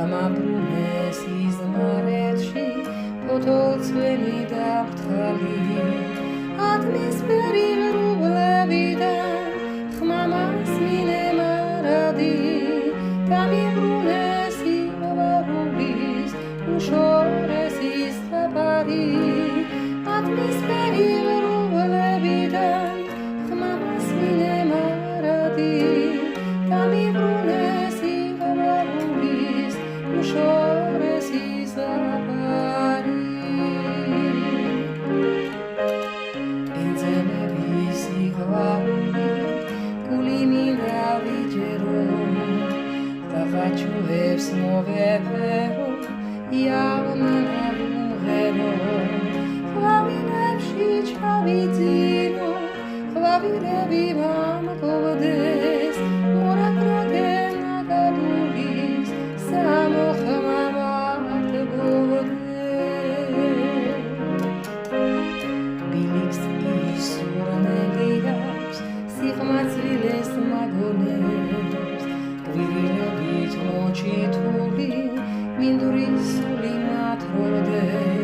დამაბრუნეს იზმარეთში ფოთოლცვენი და ბრთალი ატმისფერი ღრუბლებიდან ხმამას მინემარადი დამიბრუნეს იმავარულის უშორესი საფარი ატმისფერი ღრუბლებიდან ხმამას მინემარადი დამიბრუნეს იმავარულის უშორესი საფარი ენძელების სიყვარული გული მინდა ვიჯერო დაღაჩუებს მოვეფერო იავნანა ვუმღერო ხვავინებში ჩავიძინო ხვავირები ვამკობდეს მორაგროგენა გადულის ბილიქს ისურნელი აქვს სიღმაწვილეს მაგონებს გვირილობით მოჩითული მინდვრის სული მათროდეს